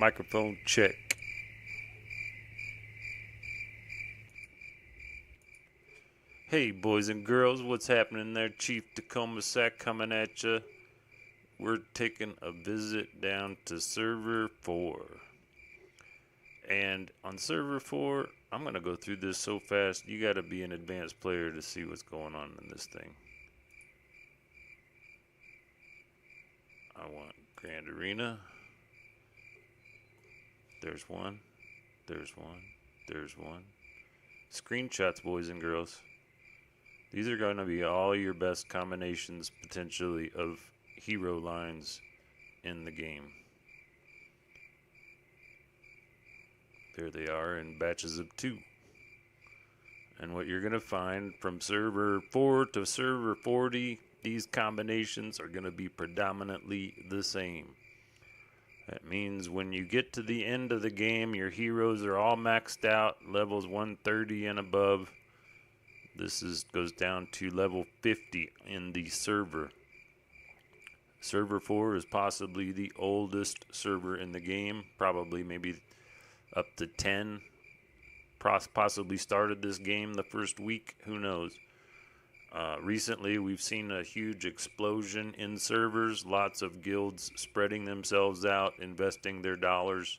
Microphone check. Hey, boys and girls, what's happening there? Chief Takomasak coming at you. We're taking a visit down to Server 4. And on Server 4, I'm going to go through this so fast, you got to be an advanced player to see what's going on in this thing. I want Grand Arena. There's one. There's one. There's one. Screenshots, boys and girls. These are going to be all your best combinations, potentially, of hero lines in the game. There they are in batches of 2. And what you're going to find from server 4 to server 40, these combinations are going to be predominantly the same. That means when you get to the end of the game, your heroes are all maxed out, levels 130 and above. This goes down to level 50 in the server. Server 4 is possibly the oldest server in the game, probably maybe up to 10. Possibly started this game the first week, who knows. Recently, we've seen a huge explosion in servers, lots of guilds spreading themselves out, investing their dollars.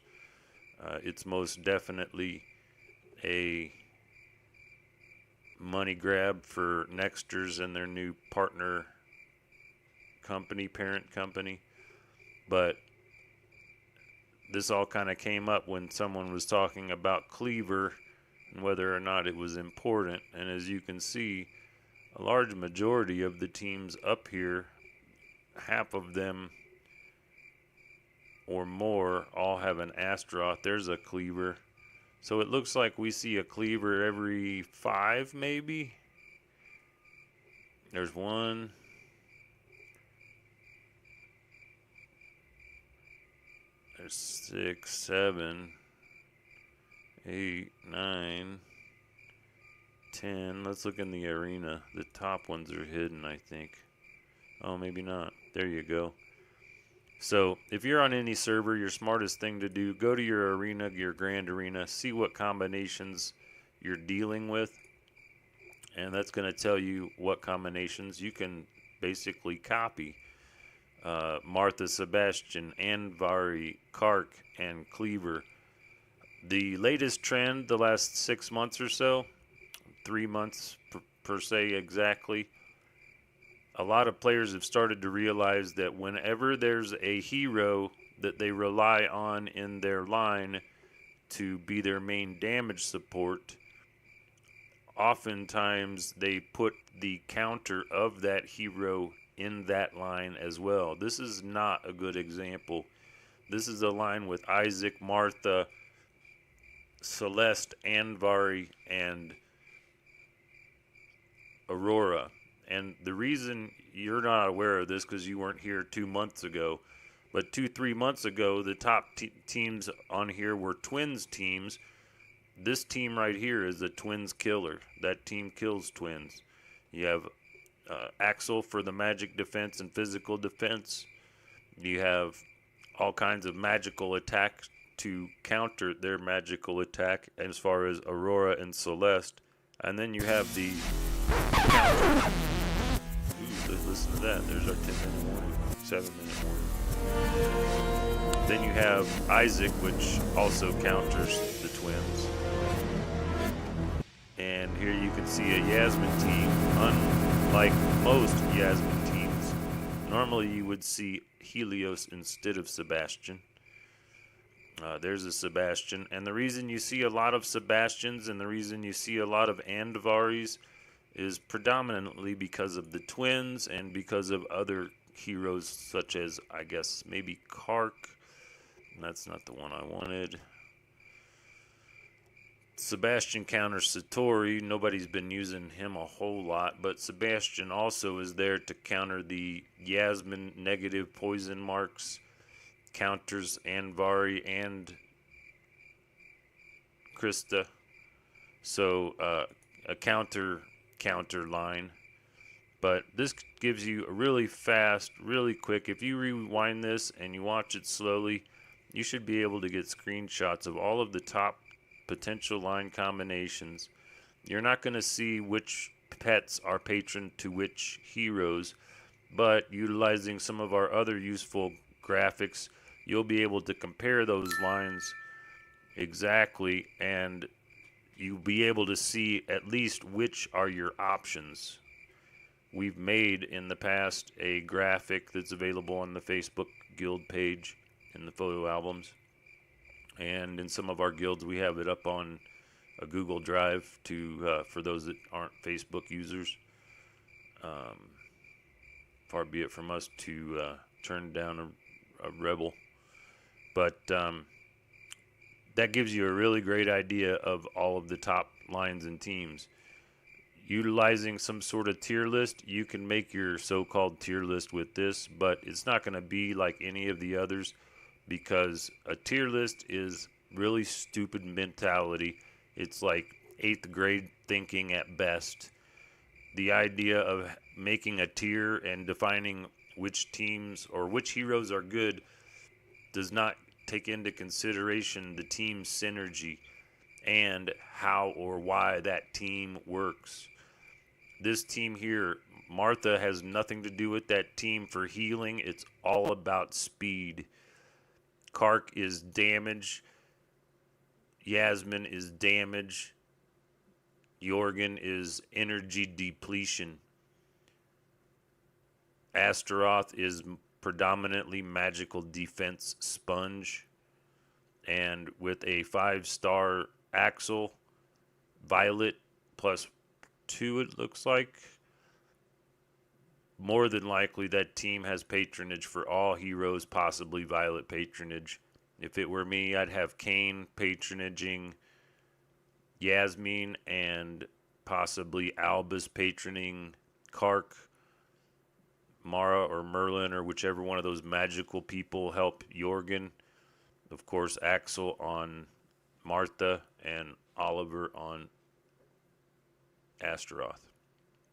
It's most definitely a money grab for Nexters and their new partner company, parent company. But this all kind of came up when someone was talking about Cleaver and whether or not it was important. And as you can see, a large majority of the teams up here, half of them or more, all have an Astaroth. There's a Cleaver. So it looks like we see a Cleaver every 5, maybe. There's 1. There's 6, 7, 8, 9, 10. Let's look in the arena. The top ones are hidden, I think. Oh, maybe not. There you go. So if you're on any server, your smartest thing to do, go to your arena, your grand arena, see what combinations you're dealing with, and that's going to tell you what combinations you can basically copy. Martha, Sebastian, Anvari, Kark, and Cleaver. The latest trend the last 6 months or so, 3 months per se exactly, a lot of players have started to realize that whenever there's a hero that they rely on in their line to be their main damage support, oftentimes they put the counter of that hero in that line as well. This is not a good example. This is a line with Isaac, Martha, Celeste, Anvari, and Aurora. And the reason you're not aware of this because you weren't here 2 months ago, but 2-3 months ago, the top teams on here were twins teams. This team right here is a twins killer. That team kills twins. You have Axel for the magic defense and physical defense. You have all kinds of magical attacks to counter their magical attack as far as Aurora and Celeste. And then you have the counter. Listen to that. There's our 10-minute warning, 7-minute warning. Then you have Isaac, which also counters the twins. And here you can see a Yasmin team. Unlike most Yasmin teams, normally you would see Helios instead of Sebastian. There's a Sebastian. And the reason you see a lot of Sebastians and the reason you see a lot of Andvaris is predominantly because of the twins and because of other heroes such as, I guess, maybe Kark. That's not the one I wanted. Sebastian counters Satori. Nobody's been using him a whole lot, but Sebastian also is there to counter the Yasmin negative poison marks, counters Anvari and Krista. So a counter line. But this gives you a really fast, really quick. If you rewind this and you watch it slowly, you should be able to get screenshots of all of the top potential line combinations. You're not going to see which pets are patron to which heroes, but utilizing some of our other useful graphics, you'll be able to compare those lines exactly, and you'll be able to see at least which are your options. We've made in the past a graphic that's available on the Facebook guild page in the photo albums, and in some of our guilds we have it up on a Google Drive to for those that aren't Facebook users. Far be it from us to turn down a rebel, but that gives you a really great idea of all of the top lines and teams. Utilizing some sort of tier list, you can make your so-called tier list with this, but it's not going to be like any of the others, because a tier list is really stupid mentality. It's like 8th grade thinking at best. The idea of making a tier and defining which teams or which heroes are good does not take into consideration the team synergy and how or why that team works. This team here, Martha has nothing to do with that team for healing. It's all about speed. Kark is damage. Yasmin is damage. Jorgen is energy depletion. Astaroth is predominantly magical defense sponge. And with a 5-star Axel, Violet +2 it looks like. More than likely that team has patronage for all heroes, possibly Violet patronage. If it were me, I'd have Kane patronaging Yasmin and possibly Albus patroning Kark, Mara or Merlin, or whichever one of those magical people help Jorgen. Of course, Axel on Martha and Oliver on Astaroth.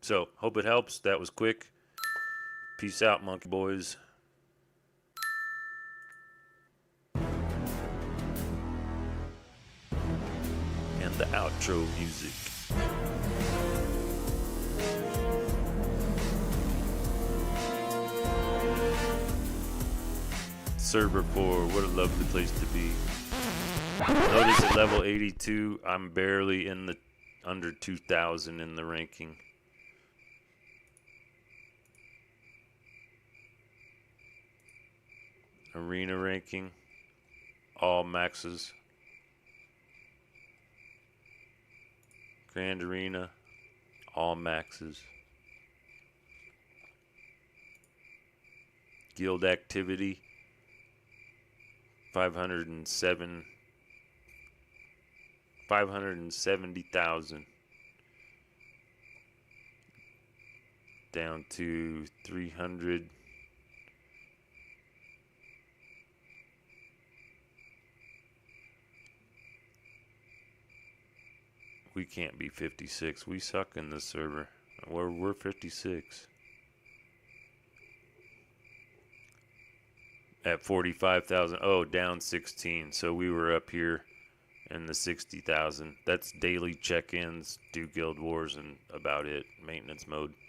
So, hope it helps. That was quick. Peace out, monkey boys. And the outro music. Server 4, what a lovely place to be. Notice at level 82, I'm barely in the under 2,000 in the ranking. Arena ranking, all maxes. Grand Arena, all maxes. Guild activity, 570,000 down to 300. We can't be 56. We suck in this server. We're 56. At 45,000. Oh, down 16. So we were up here in the 60,000. That's daily check-ins, do guild wars, and about it. Maintenance mode.